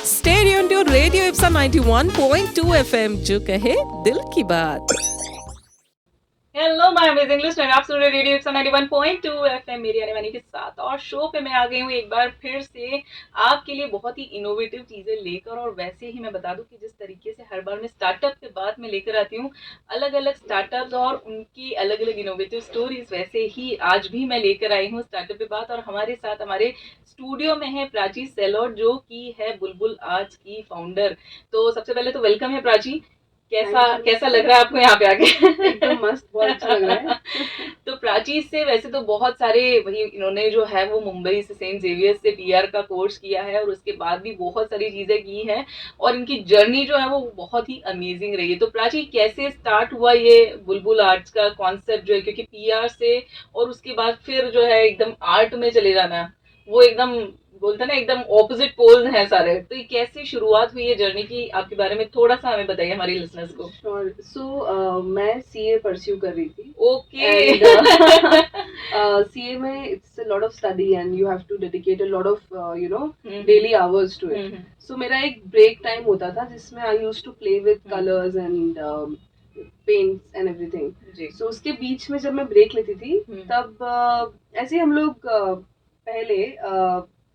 Stay tuned to Radio Ipsa 91.2 FM जो कहे दिल की बात। हेलो माय अमेजिंग लिस्टनर, आप सुन रहे रेडियो 91.2 एफएम मेरी आने वानी के साथ। और शो पे मैं आ गई हूँ एक बार फिर से आपके लिए बहुत ही इनोवेटिव चीजें लेकर। और वैसे ही मैं बता दूं कि जिस तरीके से हर बार मैं स्टार्टअप के बाद में लेकर आती हूँ अलग अलग स्टार्टअप्स और उनकी अलग अलग इनोवेटिव स्टोरीज, वैसे ही आज भी मैं लेकर आई हूँ स्टार्टअप के बाद। और हमारे साथ हमारे स्टूडियो में है प्राची सेलोट, जो की है बुलबुल आर्ट्स की फाउंडर। तो सबसे पहले तो वेलकम है प्राची। कैसा लग रहा है आपको यहाँ पे आके? एकदम मस्त, बहुत अच्छा लग रहा है। तो प्राची से वैसे तो बहुत सारे वही इन्होंने जो है वो मुंबई से सेंट जेवियर्स से पीआर का कोर्स किया है और उसके बाद भी बहुत सारी चीजें की हैं और इनकी जर्नी जो है वो बहुत ही अमेजिंग रही है। तो प्राची, कैसे स्टार्ट हुआ ये बुलबुल आर्ट्स का कॉन्सेप्ट जो है, क्योंकि पीआर से और उसके बाद फिर जो है एकदम आर्ट में चले जाना, वो एकदम बोलते ना एकदम ऑपोजिट पोल्स हैं सारे। तो ये कैसे शुरुआत हुई है जर्नी की, आपके बारे में थोड़ा सा हमें बताइए हमारे लिसनर्स को। श्योर। सो मैं सीए परस्यू कर रही थी। ओके। सीए में it's a lot of study and you have to dedicate a lot of daily hours to it. So मेरा एक ब्रेक टाइम होता था जिसमें I used to play with colours and paints and everything. So उसके बीच में जब मैं ब्रेक लेती थी तब ऐसे ही हम लोग पहले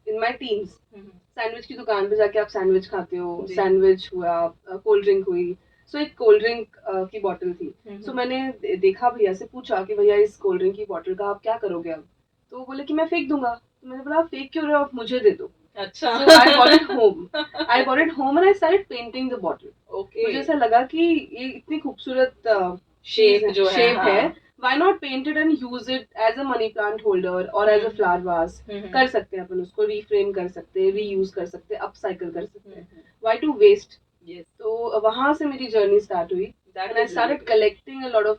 इन माय टीन्स सैंडविच की दुकान पे जाके आप सैंडविच खाते हो, सैंडविच हुआ, कोल्ड ड्रिंक हुई। सो एक कोल्ड ड्रिंक की बोतल थी। सो मैंने देखा, भैया से पूछा कि भैया इस कोल्ड ड्रिंक की बोतल का आप क्या करोगे अब? तो वो बोले कि मैं फेंक दूंगा। तो मैंने बोला फेंक क्यों रहे हो, आप मुझे दे दो। अच्छा। So I bought it home. I bought it home and I started painting the bottle. Okay. मुझे ऐसा लगा कि ये इतनी खूबसूरत शेप जो है, शेप है, why not paint it and use it as a money plant holder or as a flower vase? कर सकते हैं अपन उसको, reframe कर सकते हैं, reuse कर सकते हैं, upcycle कर सकते हैं. Why to waste? Yes. तो वहाँ से मेरी जर्नी स्टार्ट हुई. And I started collecting a lot of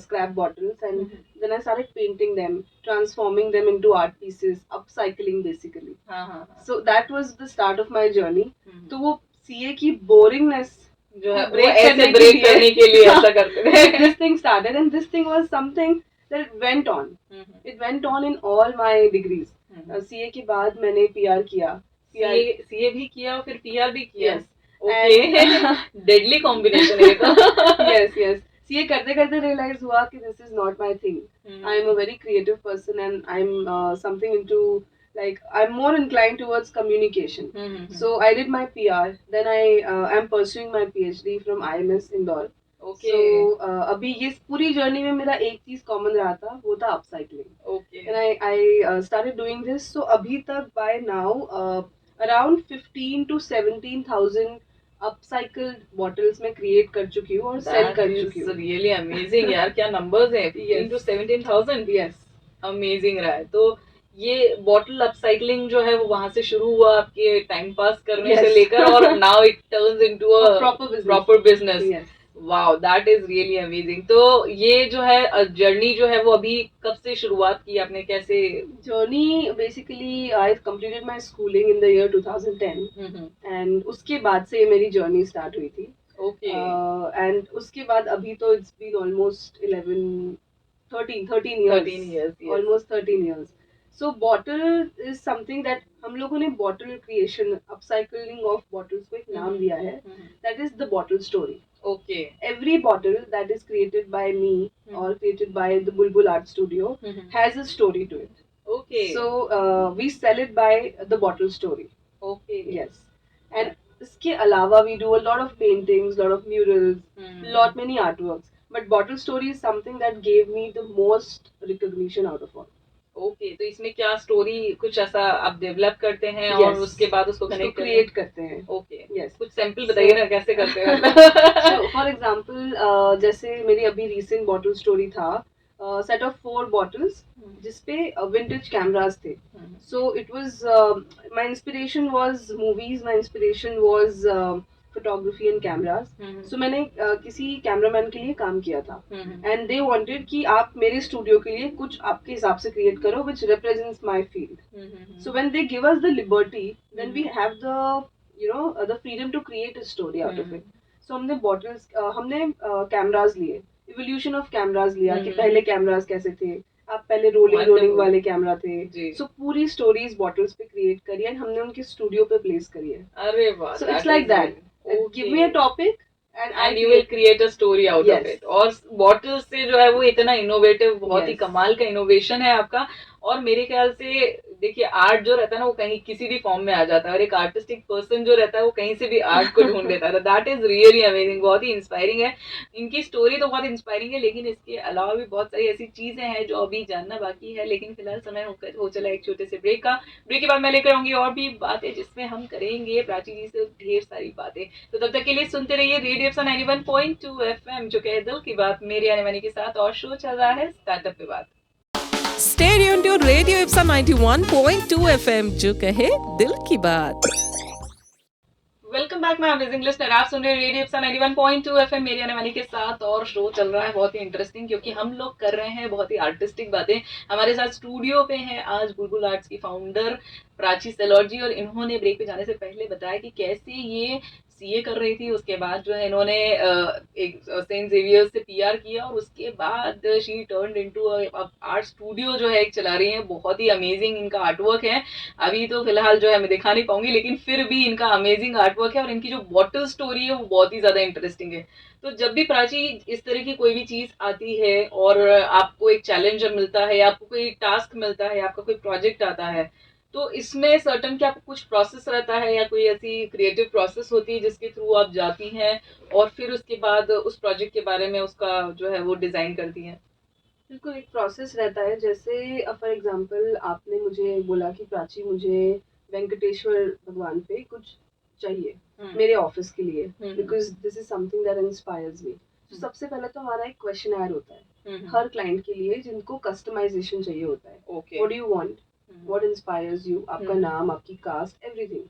scrap bottles and then I started painting them, transforming them into art pieces, upcycling basically. So that was the start of my journey. तो वो CA की boringness जो है वो ऐसे break करने के लिए ऐसा करते थे. This thing started and this thing was something that went on. It went on in all my degrees. CA के बाद मैंने PR किया. CA भी किया और फिर PR भी किया. Yes. Okay. डेडली कॉम्बिनेशन है तो. Yes. CA करते करते realize हुआ कि this is not my thing. I am a very creative person and I'm something into, like, I'm more inclined towards communication. So I did my PR. Then I am pursuing my PhD from IMS Indore. Okay. So अभी ये पूरी journey में मेरा एक चीज common रहा था, वो था upcycling. Okay. And I started doing this. So अभी तक by now around 15 to 17,000 अपसाइकल्ड bottles में क्रिएट कर चुकी हूँ और सेल कर चुकी हूँ. रियली अमेजिंग यार, क्या नंबर्स हैं. 15 to 17,000. यस, अमेजिंग रहा है. तो ये बॉटल अपसाइकलिंग जो है वो वहां से शुरू हुआ आपके टाइम पास करने से लेकर और now it turns into a proper business. Wow, that is really amazing. तो ये जो है जर्नी जो है वो अभी कब से शुरुआत की आपने, कैसे? Journey basically I completed my schooling in the year 2010 and उसके बाद से मेरी जर्नी स्टार्ट हुई थी. ओके. एंड उसके बाद अभी तो it's been almost 13 years, almost 13 years. So bottle is something that हम लोगों ने bottle creation, upcycling of bottles को एक नाम दिया है. That is the bottle story. Okay. Every bottle that is created by me or created by the Bulbul Art Studio has a story to it. Okay. So we sell it by the bottle story. Okay. Yes. And इसके अलावा we do a lot of paintings, lot of murals, lot many artworks. But bottle story is something that gave me the most recognition out of all. Okay. तो इसमें क्या story कुछ ऐसा आप develop करते हैं Yes. और उसके बाद उसको कनेक्ट क्रिएट करते हैं. ओके. Yes. कुछ सैंपल बताइए ना कैसे करते हैं. So for example, जैसे मेरी अभी recent bottle story था, set of 4 bottles जिसपे vintage cameras थे. So it was my inspiration was movies, my inspiration was photography and cameras. So मैंने किसी कैमरामैन के लिए काम किया था and they wanted कि आप मेरे स्टूडियो के लिए कुछ आपके हिसाब से क्रिएट करो which represents my field. So when they give us the liberty, then we have the freedom to create a story out of it. So हमने bottles, हमने कैमराज लिए, evolution of cameras लिया कि पहले कैमराज कैसे थे, आप पहले रोलिंग Wonderful. वाले कैमरा थे, जी। सो पूरी स्टोरीज बॉटल्स पे क्रिएट करी है, हमने उनके स्टूडियो पे प्लेस करी है. अरे वाह, सो that it's like is that, really give me a okay. Topic and I and you will create a story out of Yes. It. और बॉटल से जो है वो इतना इनोवेटिव, बहुत ही Yes. कमाल का इनोवेशन है आपका. और मेरे ख्याल से देखिए, आर्ट जो रहता है ना वो कहीं किसी भी फॉर्म में आ जाता है, और एक आर्टिस्टिक पर्सन जो रहता है वो कहीं से भी आर्ट को ढूंढ लेता है. दैट इज रियली अमेजिंग, बहुत ही इंस्पायरिंग है. इनकी स्टोरी तो बहुत इंस्पायरिंग है, लेकिन इसके अलावा भी बहुत सारी ऐसी चीजें हैं जो अभी जानना बाकी है. लेकिन फिलहाल समय हो चला एक छोटे से ब्रेक का. ब्रेक के बाद मैं लेकर आऊंगी और भी बातें, जिसमें हम करेंगे प्राची जी से ढेर सारी बातें. तो तब तक के लिए सुनते रहिए रेडियो 91.2 एफएम, जो कहे दिल की बात, मेरी आने वानी के साथ. और शो चल रहा है स्टार्टअप पे बात. Stay tuned to Radio Ipsa 91.2 FM, जो कहे दिल की बात. Welcome back my amazing listener. आप सुन रहे हैं रेडियो 91.2 एफएम, मेरी आने वाली के साथ. और शो चल रहा है बहुत ही इंटरेस्टिंग, क्योंकि हम लोग कर रहे हैं बहुत ही आर्टिस्टिक बातें. हमारे साथ स्टूडियो पे हैं आज बुलबुल आर्ट्स की फाउंडर प्राची सेलोट जी. और इन्होंने ब्रेक पे जाने से पहले बताया कि कैसे ये सीए कर रही थी, उसके बाद जो है इन्होंने एक सेंट जेवियर्स से पीआर किया, और उसके बाद she turned into art studio जो है एक चला रही है. बहुत ही अमेजिंग इनका आर्टवर्क है. अभी तो फिलहाल जो है मैं दिखा नहीं पाऊंगी, लेकिन फिर भी इनका अमेजिंग आर्टवर्क है. और इनकी जो बॉटल स्टोरी है वो बहुत ही ज्यादा इंटरेस्टिंग है. तो जब भी प्राची इस तरह की कोई भी चीज आती है और आपको एक चैलेंज मिलता है, आपको कोई टास्क मिलता है, आपका कोई प्रोजेक्ट आता है, तो इसमें सर्टन क्या कुछ प्रोसेस रहता है, या कोई ऐसी क्रिएटिव प्रोसेस होती है जिसके थ्रू आप जाती हैं और फिर उसके बाद उस प्रोजेक्ट के बारे में उसका जो है वो डिजाइन करती हैं? बिल्कुल एक प्रोसेस रहता है. जैसे फॉर एग्जांपल आपने मुझे बोला कि प्राची मुझे वेंकटेश्वर भगवान पे कुछ चाहिए मेरे ऑफिस के लिए, because this is something that inspires मी. तो सबसे पहले तो हमारा एक क्वेश्चनर होता है हर क्लाइंट के लिए जिनको कस्टमाइजेशन चाहिए होता है. Okay. What do you want, what inspires you, आपका नाम, आपकी कास्ट, एवरीथिंग.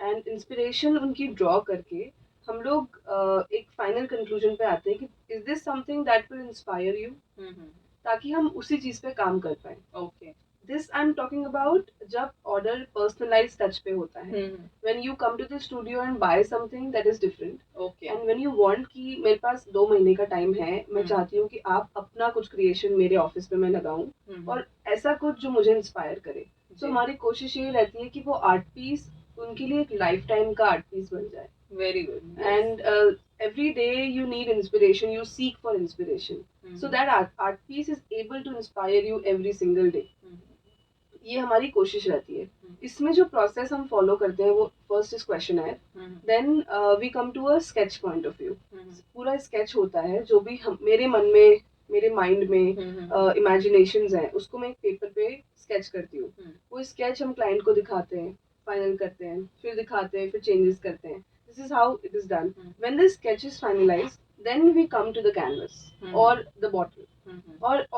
एंड इंस्पिरेशन उनकी ड्रॉ करके हम लोग एक फाइनल कंक्लूजन पे आते हैं कि is this something that will inspire you, ताकि हम उसी चीज पे काम कर पाए. Okay. This I am talking about जब ऑर्डर पर्सनलाइज टच पे होता है. When you come to the studio and buy something that is different. Okay. And when you want कि मेरे पास 2 महीने का टाइम है, मैं चाहती हूँ कि आप अपना कुछ क्रिएशन मेरे ऑफिस पे मैं लगाऊं और ऐसा कुछ जो मुझे इंस्पायर करे. तो हमारी कोशिश ये रहती है कि वो आर्ट पीस उनके लिए एक लाइफ टाइम का आर्ट पीस बन जाए. Very good. And every day you need inspiration, you seek for inspiration, so that art piece is able to inspire you every single day. ये हमारी कोशिश रहती है. इसमें जो प्रोसेस हम फॉलो करते हैं वो first is questioner, then we come to a sketch point of view. पूरा स्केच होता है जो भी हम मेरे मन में, मेरे माइंड में इमेजिनेशंस हैं, उसको मैं एक पेपर पे स्केच करती हूँ. वो स्केच हम क्लाइंट को दिखाते हैं, फाइनल करते हैं, फिर दिखाते हैं, फिर चेंजेस करते हैं. This is how it is done. When the sketch is finalized, then we come to the canvas or the bottle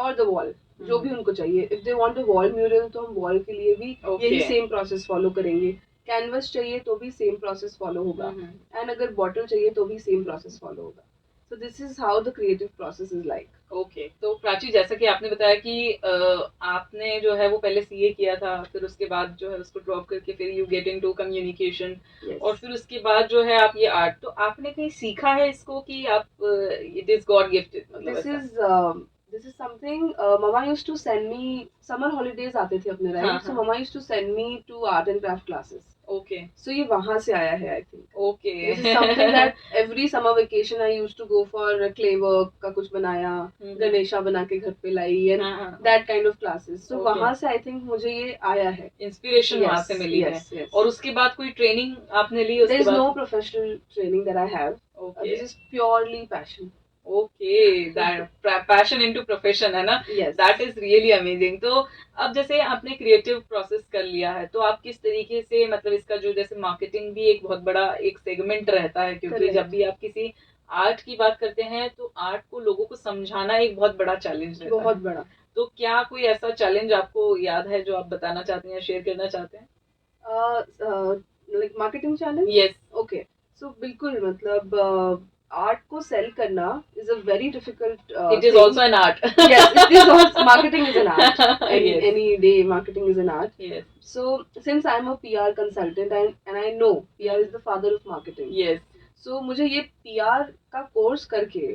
or the wall. जो भी उनको चाहिए. If they want a wall mural, तो हम wall के लिए भी यही same process follow करेंगे. Canvas चाहिए तो भी same process follow होगा. And अगर bottle चाहिए तो भी same process follow होगा. So this is how the creative process is like. Okay. तो प्राची, जैसा कि आपने बताया कि आपने जो है वो पहले सीए किया था, फिर उसके बाद जो है उसको ड्रॉप करके फिर यू गेट इनटू कम्युनिकेशन, और फिर उसके बाद जो है आप ये आर्ट, तो आपने कहीं सीखा है इसको कि आप इट इज गॉड गिफ्टेड? मतलब this is something mama used to send me, summer holidays आते थे अपने, right? So mama used to send me to art and craft classes. Okay. So ये वहाँ से आया है, I think. Okay. This is something that every summer vacation I used to go for clay work का कुछ बनाया, गणेशा बना के घर पे लाई, and that kind of classes. So वहाँ से I think मुझे ये आया है, इंस्पिरेशन वहाँ से मिली है. और उसके बाद कोई ट्रेनिंग आपने ली? There is no professional training that I have. This is purely passion. Okay. That passion into profession है ना. That is really amazing. तो अब जैसे आपने क्रिएटिव प्रोसेस कर लिया है, तो आप किस तरीके से, मतलब इसका जो जैसे मार्केटिंग भी एक बहुत बड़ा एक सेगमेंट रहता है, क्योंकि जब भी आप किसी आर्ट की बात करते हैं तो आर्ट को लोगों को समझाना एक बहुत बड़ा चैलेंज रहता है. बहुत बड़ा. तो क्या कोई ऐसा चैलेंज आपको याद है जो आप बताना चाहते हैं, शेयर करना चाहते हैं? Like marketing challenge? Yes. Okay. So बिल्कुल, मतलब आर्ट को सेल करना is a very difficult it is thing. also an art. Yes, it is also, marketing is an art. Yes. Any day marketing is an art. Yes. So since I'm a PR consultant and I know PR is the father of marketing. Yes. So मुझे ये PR का course करके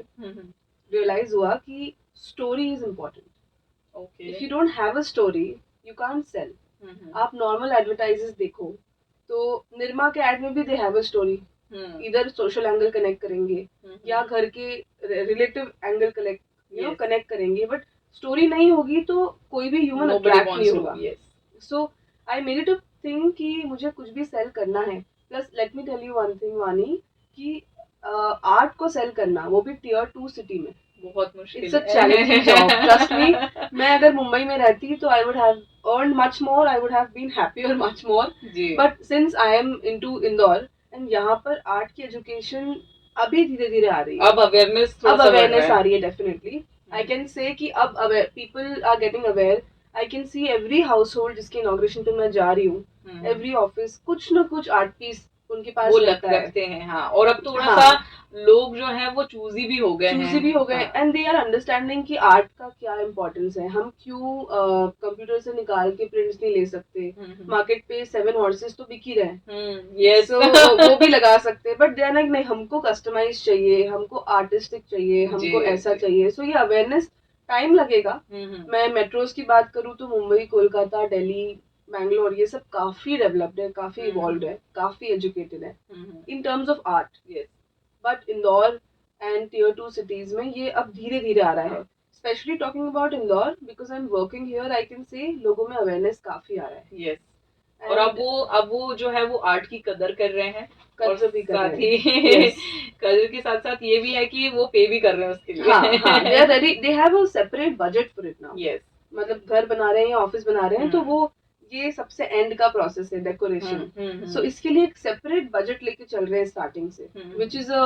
realize हुआ कि story is important. Okay if you don't have a story you can't sell. आप normal advertises देखो तो निरमा के एड में भी दे हैव अ स्टोरी. इधर सोशल एंगल कनेक्ट करेंगे या घर के रिलेटिव एंगल कनेक्ट करेंगे, बट स्टोरी नहीं होगी तो कोई भी ह्यूमन अट्रैक्ट नहीं होगा. So I made it a thing कि मुझे कुछ भी सेल करना है. Plus let me tell you one thing वानी, कि आर्ट को सेल करना वो भी टियर 2 सिटी में बहुत मुश्किल it's a challenging job. Trust me, मैं अगर मुंबई में रहती तो I would have earned much more, I would have been happier much more. But since I am into Indore and यहाँ पर आर्ट की एजुकेशन अभी धीरे धीरे आ रही है. अब अवेयरनेस आ रही है डेफिनेटली. आई कैन से कि अब people are getting aware. I can see every household जिसके इनॉग्रेशन पे मैं जा रही हूँ, एवरी ऑफिस कुछ ना कुछ आर्ट पीस उनके पास वो रखते हैं. हाँ, और अब थोड़ा सा लोग जो है वो चूजी भी हो गए एंड दे आर अंडरस्टैंडिंग कि आर्ट का क्या इम्पोर्टेंस है. हम क्यों कंप्यूटर से निकाल के प्रिंट्स नहीं ले सकते. मार्केट पे 7 हॉर्सेस तो बिक ही रहे. सो वो भी लगा सकते हैं. बट दे आर लाइक नहीं, हमको कस्टमाइज चाहिए, हमको आर्टिस्टिक चाहिए, हमको ऐसा चाहिए. सो ये अवेयरनेस टाइम लगेगा. मैं मेट्रोज की बात करूँ तो मुंबई, कोलकाता, दिल्ली, बैंगलोर ये सब काफी डेवलप्ड है, काफी इवॉल्व्ड है, काफी एजुकेटेड है in terms of art. But Indore and tear 2 cities में ये अब धीरे धीरे आ रहा है. Specially talking about Indore because I am working here, I can say लोगों में अवेयरनेस काफी आ रहा है. और अब वो जो है वो आर्ट की कदर कर रहे हैं. कदर भी कर रहे हैं. कदर के साथ साथ ये भी है कि वो पे भी कर रहे हैं उसके लिए. They are ready, they have a separate budget for it now. मतलब घर बना रहे हैं या ऑफिस बना रहे हैं तो वो ये सबसे एंड का प्रोसेस है डेकोरेशन. सो इसके लिए एक सेपरेट बजट लेके चल रहे हैं स्टार्टिंग से, which is a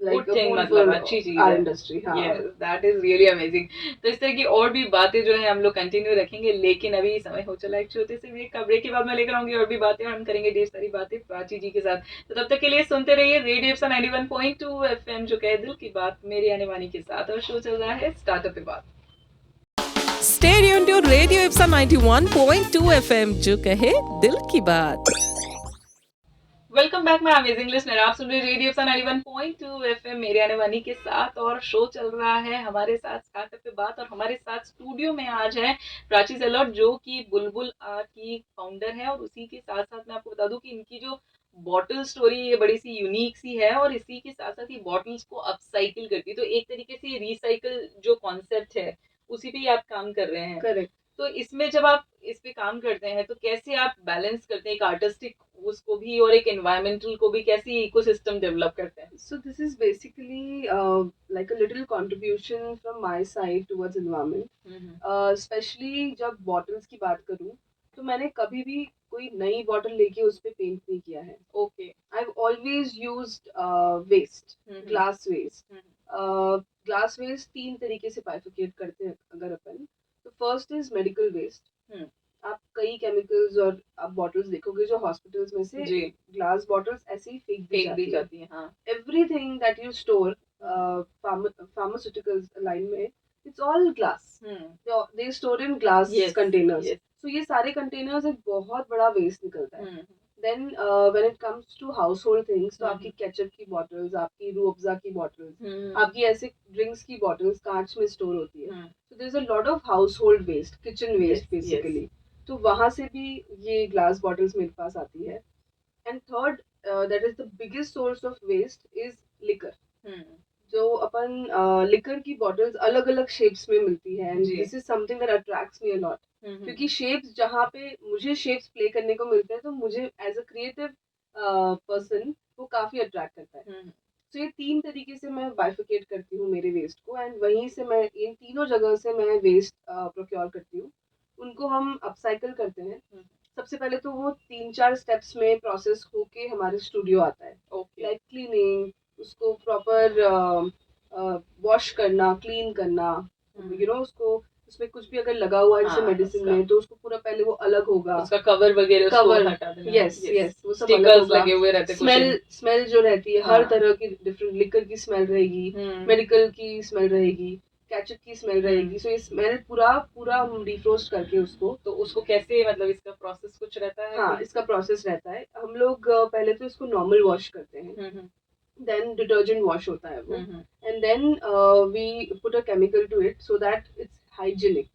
good thing. मतलब अच्छी चीज है industry. That is really amazing. तो इस तरह की और भी बातें जो है हम लोग कंटिन्यू रखेंगे, लेकिन अभी समय हो चला एक छोटे से ब्रेक के बाद मैं लेकर आऊंगी और भी बातें, और हम करेंगे ढेर सारी बातें प्राची जी के साथ. तो तब तक के लिए सुनते रहिए रेडियो एप्सन 91.2 FM जो कहे दिल की बात, मेरी आने वानी के साथ. और शो चल रहा है स्टार्टअप पे बात. Stay tuned to Radio Ipsa 91.2 FM जो कहे दिल की बात. वेलकम बैक, मैं अमेजिंग लिसनर. आप सुन रहे रेडियो एप्सन 91.2 FM मेरे आने वानी के साथ, और शो चल रहा है हमारे साथ स्टार्टअप पे बात. और हमारे साथ स्टूडियो में आज है प्राची सेलोट जो कि बुलबुल आर्ट की फाउंडर है. और उसी के साथ साथ मैं आपको बता दूं कि इनकी जो बॉटल स्टोरी ये बड़ी सी यूनिक सी है, और इसी के साथ साथ ये बॉटल्स को अपसाइकिल करती है. तो एक तरीके से रिसाइकल जो कॉन्सेप्ट है उसी पे ही आप काम कर रहे हैं. करेक्ट. तो इसमें जब आप इस पे काम करते हैं तो कैसे आप बैलेंस करते हैं एक आर्टिस्टिक उसको भी और एक एनवायरमेंटल को भी, कैसे इकोसिस्टम डेवलप करते हैं? So this is basically like a little contribution from my side towards environment. Specially जब बॉटल्स की बात करूं तो मैंने कभी भी कोई नई बॉटल लेके उस पे पेंट नहीं किया है. Okay. I have always used waste, glass waste. Glass waste 3 तरीके से बाइफिकेट करते हैं अगर अपन. तो फर्स्ट इज मेडिकल वेस्ट. आप कई केमिकल्स और आप बॉटल्स देखोगे जो हॉस्पिटल्स में से ग्लास बॉटल्स ऐसे ही फेंक दी जाती हैं. Everything that you store pharmaceuticals line में, it's all glass. They store in glass containers. So ये सारे कंटेनर्स एक बहुत बड़ा वेस्ट निकलता है. Then when it comes to household things, तो आपकी केचप की बॉटल्स, आपकी रूह अफ़ज़ा की बॉटल्स, आपकी ऐसे ड्रिंक्स की बॉटल्स कांच में स्टोर होती है. So there is a lot of household waste, kitchen waste basically. तो वहां से भी ये ग्लास बॉटल्स मेरे पास आती है. And third, that is the biggest source of waste is liquor. जो अपन लिकर की बॉटल्स अलग अलग शेप्स में मिलती है. And this is something that attracts me a lot. क्योंकि शेप्स जहाँ पे मुझे शेप्स प्ले करने को मिलते हैं तो मुझे एज अ क्रिएटिव पर्सन वो काफी अट्रैक्ट करता है. तो ये 3 तरीके से मैं बाइफिकेट करती हूँ मेरे वेस्ट को. एंड वहीं से मैं इन तीनों जगह से मैं वेस्ट प्रोक्योर करती हूँ. उनको हम अपसाइकिल करते हैं. सबसे पहले तो वो 3-4 स्टेप्स में प्रोसेस होके हमारे स्टूडियो आता है. लाइक क्लीनिंग, उसको प्रॉपर वॉश करना, क्लीन करना, यू नो उसको उसमें कुछ भी अगर लगा हुआ है जैसे मेडिसिन में तो उसको पूरा पहले वो अलग होगा, उसका कवर वगैरह कवर हटा देना. यस वो सब अलग होगा. लगे हुए रहते हैं. स्मेल जो रहती है हर तरह की डिफरेंट, लिकर की स्मेल रहेगी, मेडिकल की स्मेल रहेगी, केचप की स्मेल रहेगी. सो ये स्मेल पूरा हम डिफ्रोस्ट करके उसको कैसे, मतलब इसका प्रोसेस कुछ रहता है? हाँ, इसका प्रोसेस रहता है. हम लोग पहले तो इसको नॉर्मल वॉश करते हैं. देन डिटर्जेंट वॉश होता है वो. And then we put a chemical to it so that it's hygienic.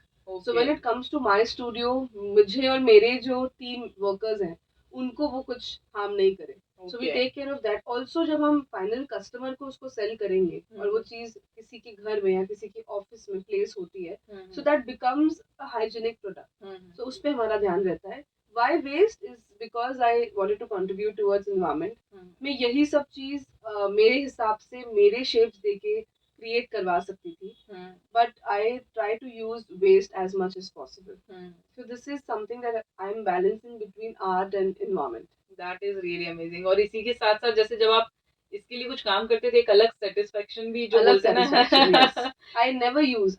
So when it comes to my studio, मुझे और मेरे जो टीम वर्कर्स हैं उनको वो कुछ हार्म नहीं करे. So we take care of that. Also जब हम फाइनल कस्टमर को उसको सेल करेंगे और वो चीज किसी के घर में या किसी के ऑफिस में प्लेस होती है, so that becomes a hygienic product. So उस पे हमारा ध्यान रहता है. Why waste is because I wanted to contribute towards environment. मैं यही सब चीज मेरे हिसाब से मेरे शेप्स देके क्रिएट करवा सकती थी, but I try to use waste as much as possible. So this is something that I'm balancing between art and environment. That is really amazing. और इसी के साथ साथ जैसे जब आप इसके लिए कुछ काम करते थे, एक अलग सेटिस्फेक्शन भी जो अलग बोलते हैं satisfaction, ना. yes. I never use.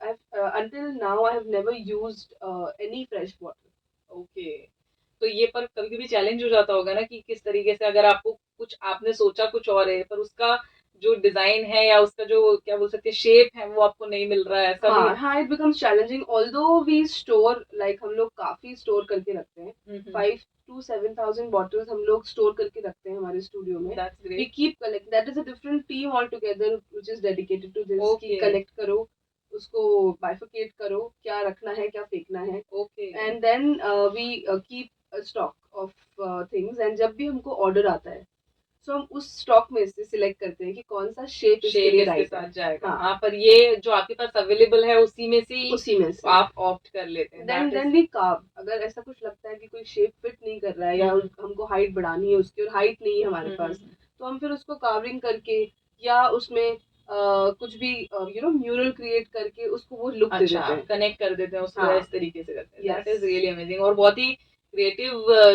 Until now I have never used any fresh bottle. Okay. तो ये पर कभी कभी चैलेंज हो जाता होगा ना कि किस तरीके से, अगर आपको कुछ आपने सोचा कुछ और है पर उसका जो डिजाइन है या उसका जो क्या बोल सकते हैं शेप है वो आपको नहीं मिल रहा है, ऐसा भी. हाँ, it becomes challenging. Although we store, like हम लोग काफी स्टोर करके रखते हैं. 5 to 7,000 bottles हम लोग स्टोर करके रखते हैं हमारे स्टूडियो में. That's great. We keep collect. That is a different team altogether which is dedicated to this. Okay. कि collect करो, उसको bifurcate करो, क्या रखना है, क्या फेंकना है. Okay. And then we keep a stock of things. And जब भी हमको ऑर्डर आता है, so हम उस स्टॉक में से सिलेक्ट करते हैं कि कौन सा शेप इसके लिए इसके राइट साथ है. जाएगा. हाँ. हाँ, पर ये जो आपके पास अवेलेबल है उसी में से ही उसी में से आप ऑप्ट कर लेते हैं. then we carve. अगर ऐसा कुछ लगता है कि कोई शेप फिट नहीं कर रहा है या हमको हाइट बढ़ानी है उसकी और हाइट नहीं है हमारे पास, तो हम फिर उसको कार्विंग करके या उसमें कुछ भी म्यूरल क्रिएट करके उसको वो लुक दे देते हैं, कनेक्ट कर देते हैं उसको. हाँ. इस तरीके से करते हैं. Yes. That is really amazing. और बहुत ही क्रिएटिव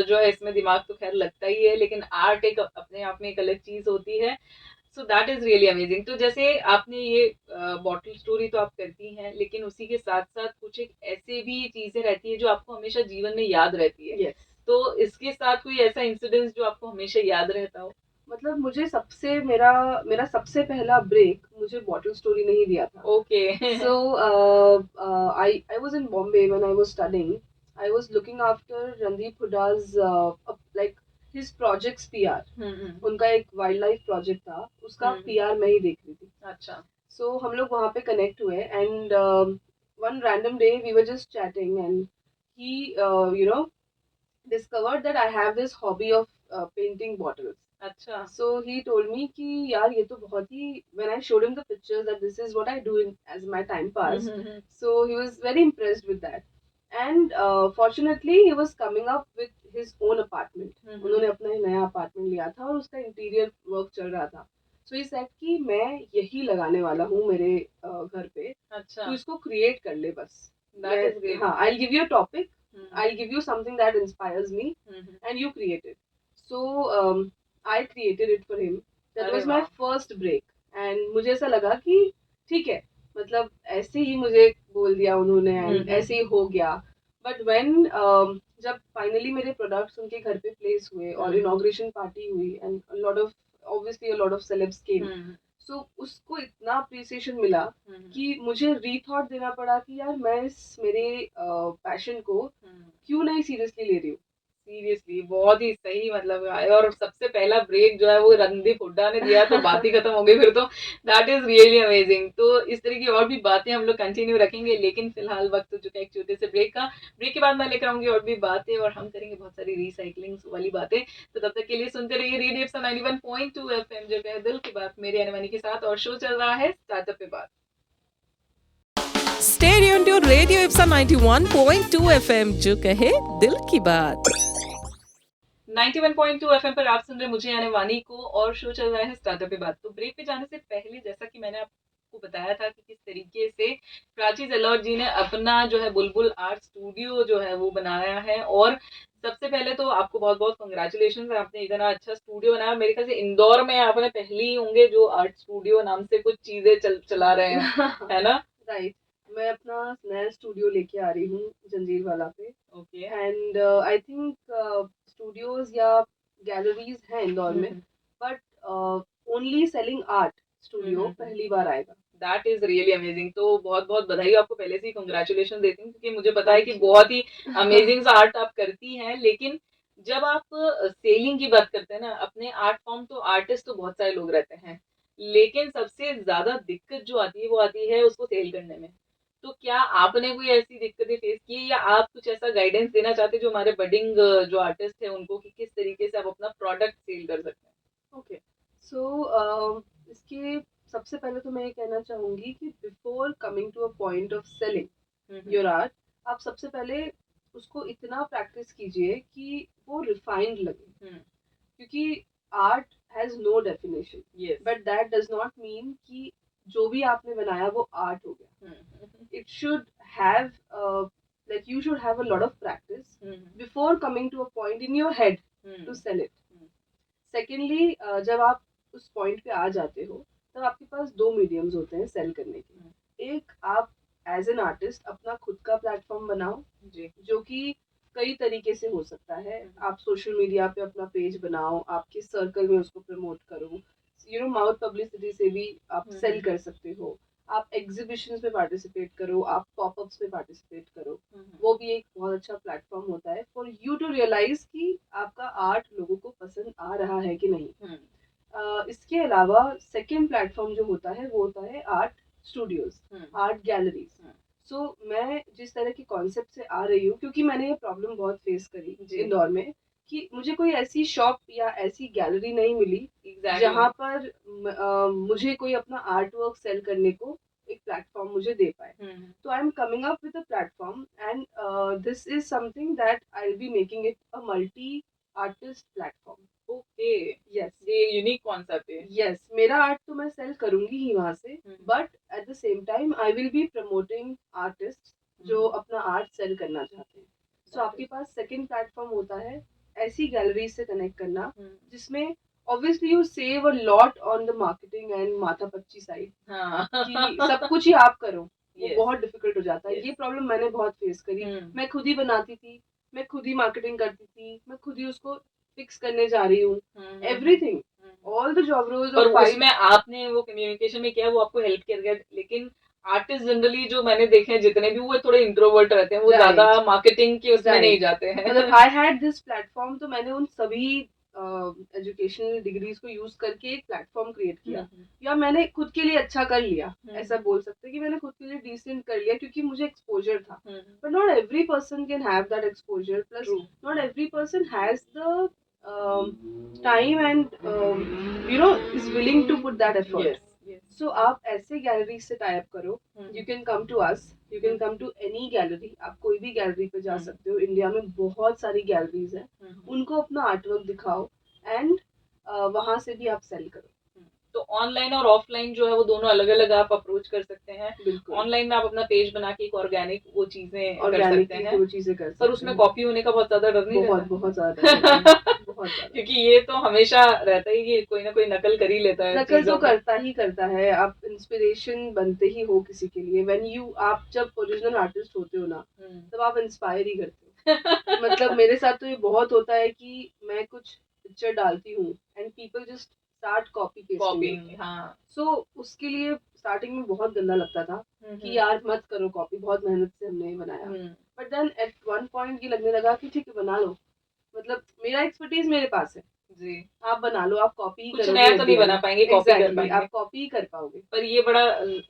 जो है इसमें दिमाग तो खैर लगता ही है, लेकिन आर्ट एक अपने आप में एक अलग चीज होती है. So that is really amazing. तो जैसे आपने ये बॉटल स्टोरी तो आप करती हैं, लेकिन उसी के साथ साथ कुछ एक ऐसे भी चीजें रहती है जो आपको हमेशा जीवन में याद रहती है. Yes. तो इसके साथ कोई ऐसा इंसिडेंस जो आपको हमेशा याद रहता हो? मतलब मुझे सबसे मेरा सबसे पहला ब्रेक मुझे बॉटल स्टोरी ने ही दिया था. Okay. So I was in Bombay when I was studying. I was looking after Randeep Huda's like his projects PR. उनका एक वाइल्ड लाइफ प्रोजेक्ट था, उसका PR मैं ही देख रही थी. अच्छा. So हम लोग वहाँ पे कनेक्ट हुए and one random day we were just chatting and he discovered that I have this hobby of painting bottles. अच्छा. So he told me कि यार ये तो बहुत ही, when I showed him the pictures that this is what I do as my time pass, so he was very impressed with that. And fortunately he was coming up with his own apartment. उन्होंने अपना ही नया apartment लिया था और उसका interior work चल रहा था. So he said कि मैं यही लगाने वाला हूँ मेरे घर पे. अच्छा. तो इसको क्रिएट कर ले बस. That is great. हाँ, I'll give you a topic. I'll give you something that inspires me and you create it. So I created it for him. That was my first break. And मुझे ऐसा लगा कि ठीक है, मतलब ऐसे ही मुझे बोल दिया उन्होंने and ऐसे ही हो गया. But when जब finally मेरे products उनके घर पे place हुए और inauguration party हुई and obviously a lot of celebs came. So उसको इतना appreciation मिला कि मुझे rethought देना पड़ा कि यार मैं इस मेरे passion को क्यों नहीं seriously ले रही हूँ. सीरियसली बहुत ही सही मतलब है. और सबसे पहला ब्रेक जो है वो रणदीप हुड्डा ने दिया तो बात ही खत्म हो गई फिर तो. That is really amazing. तो इस तरह की और भी बातें हम लोग कंटिन्यू रखेंगे, लेकिन फिलहाल वक्त हो चुका है एक छोटे से ब्रेक का. ब्रेक के बाद मैं लेकर आऊंगी और भी बातें और हम करेंगे बहुत सारी रिसाइकलिंग वाली बातें. तो तब तक के लिए सुनते रहिए रेडियो एफएम 91.2 एफएम जो है दिल की बात मेरी अनवानी के साथ. और शो चल रहा है स्टार्टअप पे बात. Stay tuned to Radio Ipsa 91.2 FM जो कहे दिल की बात. 91.2 एफएम पर आप सुन रहे मुझे यानी वानी को और शो चल रहा है स्टार्टअप पे बात. तो ब्रेक पे जाने से पहले जैसा कि मैंने आपको बताया था कि किस तरीके से प्राची जलोट जी ने अपना जो है बुलबुल आर्ट स्टूडियो जो है वो बनाया है. और सबसे पहले तो आपको बहुत बहुत कंग्रेचुलेशन, आपने इतना अच्छा स्टूडियो बनाया. मेरे ख्याल से इंदौर में आपने पहले ही होंगे जो आर्ट स्टूडियो नाम से कुछ चीजें चला रहे हैं, है ना? राइट. मैं अपना नया स्टूडियो लेके आ रही हूँ जंजीरवाला पे. Okay. And I think studios या गैलरीज हैं इंदौर में, but only selling art studio पहली बार आएगा. That is really amazing. तो बहुत बहुत बधाई आपको पहले से ही कंग्रेचुलेशन देती हूँ, क्योंकि मुझे पता है कि बहुत ही अमेजिंग आर्ट आप करती हैं. लेकिन जब आप सेलिंग की बात करते हैं ना, अपने आर्ट फॉर्म, तो आर्टिस्ट तो बहुत सारे लोग रहते हैं, लेकिन सबसे ज्यादा दिक्कत जो आती है वो आती है उसको सेल करने में. तो क्या आपने कोई ऐसी दिक्कतें फेस की है या आप कुछ ऐसा गाइडेंस देना चाहते हैं जो हमारे बडिंग जो आर्टिस्ट हैं उनको कि किस तरीके से आप अपना प्रोडक्ट सेल कर सकते हैं? ओके, सो इसके सबसे पहले तो मैं ये कहना चाहूंगी कि before coming to a point of selling your art, आप सबसे पहले उसको इतना प्रैक्टिस कीजिए कि वो रिफाइंड लगे, क्योंकि art has no definition, yes but that does not mean कि जो भी आपने बनाया वो आर्ट हो गया. It should have like you should have a lot of practice before coming to a point in your head to sell it. Secondly, जब आप उस पॉइंट पे आ जाते हो तब आपके पास दो मीडियम्स होते हैं सेल करने के. एक, आप एज एन आर्टिस्ट अपना खुद का प्लेटफॉर्म बनाओ, जी जो कि कई तरीके से हो सकता है. आप सोशल मीडिया पे अपना पेज बनाओ, आपके सर्कल में उसको प्रमोट करो, माउथ पब्लिसिटी से भी आप सेल कर सकते हो. आप एग्जीबिशंस में पार्टिसिपेट करो, आप पॉपअप्स में पार्टिसिपेट करो. वो भी एक बहुत अच्छा प्लेटफॉर्म होता है फॉर यू टू रियलाइज कि आपका आर्ट लोगों को पसंद आ रहा है कि नहीं. इसके अलावा सेकेंड प्लेटफॉर्म जो होता है वो होता है आर्ट स्टूडियोज, आर्ट गैलरीज. सो मैं जिस तरह के कॉन्सेप्ट से आ रही हूँ, क्योंकि मैंने ये प्रॉब्लम बहुत फेस करी इंदौर में कि मुझे कोई ऐसी शॉप या ऐसी गैलरी नहीं मिली जहाँ पर मुझे कोई अपना आर्ट वर्क सेल करने को एक प्लेटफॉर्म मुझे दे पाए. तो I am coming up with a platform and this is something that I will be making it a multi artist platform. Okay yes, ये यूनिक कॉन्सेप्ट है. यस, मेरा आर्ट तो मैं सेल करूंगी ही वहां से, but at the same time I will be promoting artist जो अपना आर्ट सेल करना चाहते हैं. सो आपके पास सेकंड प्लेटफॉर्म होता है ऐसी गैलरी से कनेक्ट करना जिसमें obviously you save a lot on the marketing and माथापच्ची साइड, कि सब कुछ ही आप करो. वो Yes. बहुत डिफिकल्ट हो जाता है. Yes. ये प्रॉब्लम मैंने बहुत फेस करी. मैं खुद ही बनाती थी, मैं खुद ही मार्केटिंग करती थी, मैं खुद ही उसको फिक्स करने जा रही हूँ. Everything, all the job roles और और फाइल. उसमें आपने वो कम्युनिकेशन में किया वो आपको हेल्प कर गया, लेकिन आर्टिस्ट जनरली जो मैंने देखे हैं जितने भी वो थोड़े इंट्रोवर्ट रहते हैं, वो Right. ज्यादा मार्केटिंग के उसमें Right. नहीं जाते हैं. मतलब आई हैड दिस प्लेटफॉर्म, तो मैंने उन सभी एजुकेशनल डिग्रीज को यूज करके एक प्लेटफॉर्म क्रिएट किया, या मैंने खुद के लिए अच्छा कर लिया. ऐसा बोल सकते हैं कि मैंने खुद के लिए डिसेंट कर लिया क्योंकि मुझे एक्सपोजर था. But not every person can have that exposure, plus not every person has the time and is willing to put that effort. So आप ऐसे गैलरी से टाई अप करो. You can come to us, you can come to any gallery. आप कोई भी gallery पे जा सकते हो. इंडिया में बहुत सारी गैलरीज हैं. उनको अपना आर्टवर्क दिखाओ एंड वहां से भी आप सेल करो. तो ऑनलाइन और ऑफलाइन जो है वो दोनों अलग अलग आप अप्रोच कर सकते हैं. ऑनलाइन में आप अपना पेज बना के एक ऑर्गेनिक वो चीजें कर सकते हैं, वो चीजें कर सकते पर उसमें कॉपी होने का बहुत ज्यादा डर नहीं बहुत रहता? बहुत ज्यादा बहुत ज्यादा. क्योंकि ये तो हमेशा रहता ही कि कोई ना कोई नकल कर ही लेता है. नकल तो करता ही करता है. आप इंस्पिरेशन बनते ही हो किसी के लिए. व्हेन यू, आप जब ओरिजिनल आर्टिस्ट होते हो ना, तब आप इंस्पायर ही करते हो. मतलब मेरे साथ तो ये बहुत होता है कि मैं कुछ पिक्चर डालती हूँ and people just start copy pasting. हाँ. सो उसके लिए स्टार्टिंग में बहुत गंदा लगता था कि यार मत करो कॉपी, बहुत मेहनत से हमने ये बनाया. But then at one point ये लगने लगा कि ठीक है बना लो. मतलब मेरा एक्सपर्टीज मेरे पास है जी, आप बना लो. आप कॉपी ही कुछ करोगे, नया तो नहीं बना पाएंगे, कॉपी कर पाएंगे. आप कॉपी ही कर पाओगे. पर ये बड़ा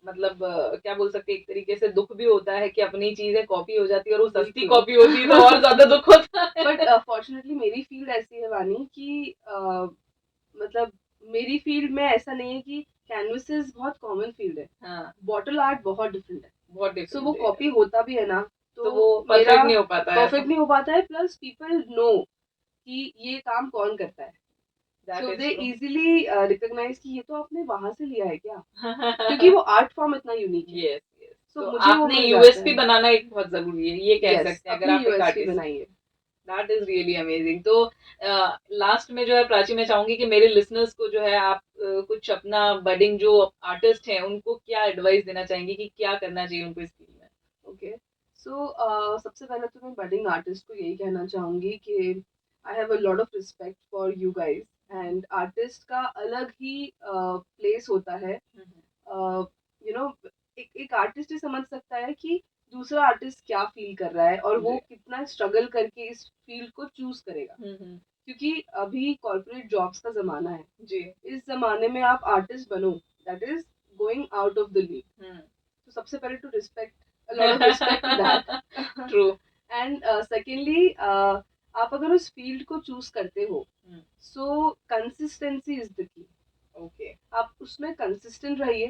मतलब क्या बोल सकते हैं, एक तरीके से दुख भी होता है कि अपनी चीजें कॉपी हो जाती है और वो सस्ती कॉपी होती है तो और ज्यादा दुख होता है. बट फॉर्चुनेटली मेरी फील्ड ऐसी है वानी कि मतलब मेरी फील्ड में ऐसा नहीं है कि कैनवसेस बहुत कॉमन फील्ड है. हाँ, बॉटल आर्ट बहुत डिफरेंट है. बहुत डिफरेंट. सो वो कॉपी होता भी है ना, तो वो परफेक्ट नहीं हो पाता है. परफेक्ट नहीं हो पाता है. प्लस पीपल नो कि ये काम कौन करता है. सो दे इजीली रिकॉग्नाइज कि ये तो आपने वहां से लिया है क्या, क्योंकि वो आर्ट फॉर्म इतना यूनिक है. यस. तो मुझे आपने यूएसपी बनाना एक बहुत जरूरी है, ये कह सकते हैं अगर आप एक आर्टिस्ट बनाइए. That is really amazing. तो लास्ट में जो है प्राची, मैं चाहूंगी कि मेरे लिसनर्स को जो है आप कुछ अपना बडिंग जो आर्टिस्ट हैं उनको क्या एडवाइस देना चाहेंगे कि क्या करना चाहिए उनको इस फील्ड में? ओके, सो सबसे पहले तो मैं बडिंग आर्टिस्ट को यही कहना चाहूंगी कि I have a lot of respect for you guys. And artist का अलग ही प्लेस होता है. एक आर्टिस्ट ही समझ सकता है कि दूसरा आर्टिस्ट क्या फील कर रहा है और वो कितना स्ट्रगल करके इस फील्ड को चूज करेगा. क्योंकि अभी कॉर्पोरेट जॉब्स का जमाना है जी. इस जमाने में आप आर्टिस्ट बनो, that is going out of the league. तो सबसे पहले to respect a lot of respect to that. True. And secondly आप अगर उस फील्ड को चूज करते हो Hmm. So consistency is the key. Okay. आप उसमें कंसिस्टेंट रहिए,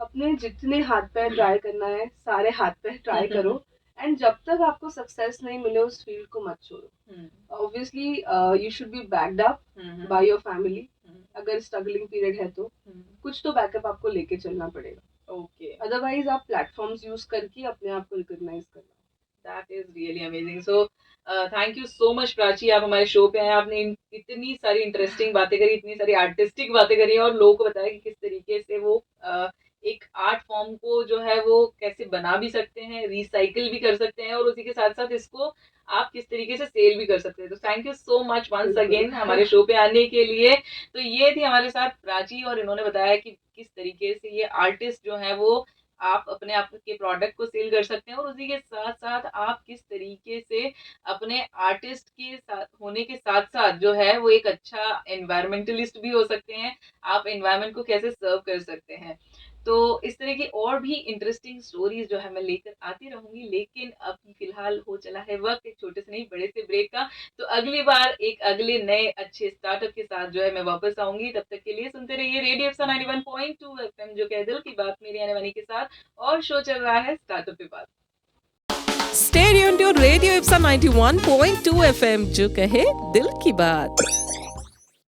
अपने जितने हाथ पैर ट्राई करना है सारे हाथ पैर ट्राई करो, एंड जब तक आपको सक्सेस नहीं मिले उस फील्ड को मत छोड़ो. Hmm. Obviously you should be backed up Hmm. By your family. Hmm. अगर स्ट्रगलिंग पीरियड है तो Hmm. कुछ तो बैकअप आपको लेके चलना पड़ेगा. Okay. अदरवाइज आप प्लेटफॉर्म्स यूज करके अपने आप को रिकॉग्नाइज करना. That is really amazing. So, thank you so much Prachi, आप हमारे शो पे आए, आपने इतनी सारी इंटरेस्टिंग बातें करी, इतनी सारी आर्टिस्टिक बातें करी और लोगों को बताया कि किस तरीके से वो एक आर्ट फॉर्म को जो है वो कैसे बना भी सकते हैं, रिसाइकिल भी कर सकते हैं और उसी के साथ साथ इसको आप किस तरीके से सेल भी कर सकते हैं. तो thank you so much once again हमारे शो पे आने के लिए. तो ये थी हमारे साथ प्राची और इन्होंने बताया कि किस तरीके से ये आर्टिस्ट जो है वो आप अपने आप के प्रोडक्ट को सेल कर सकते हैं और उसी के साथ साथ आप किस तरीके से अपने आर्टिस्ट के साथ होने के साथ साथ जो है वो एक अच्छा एनवायरमेंटलिस्ट भी हो सकते हैं. आप एनवायरमेंट को कैसे सर्व कर सकते हैं. तो इस तरह की और भी इंटरेस्टिंग स्टोरीज जो है मैं लेकर आती रहूंगी, लेकिन अभी फिलहाल हो चला है वक्त एक छोटे से नहीं बड़े से ब्रेक का. तो अगली बार एक अगले नए अच्छे स्टार्टअप के साथ जो है मैं वापस आऊंगी. तब तक के लिए सुनते रहिए रेडियो एफएम 91.2 एफएम जो कह दिल की बात मेरी आने वाली के साथ. और शो चल रहा है स्टार्टअप पे बात. Stay tuned to Radio Ipsa 91.2 FM जो कहे दिल की बात.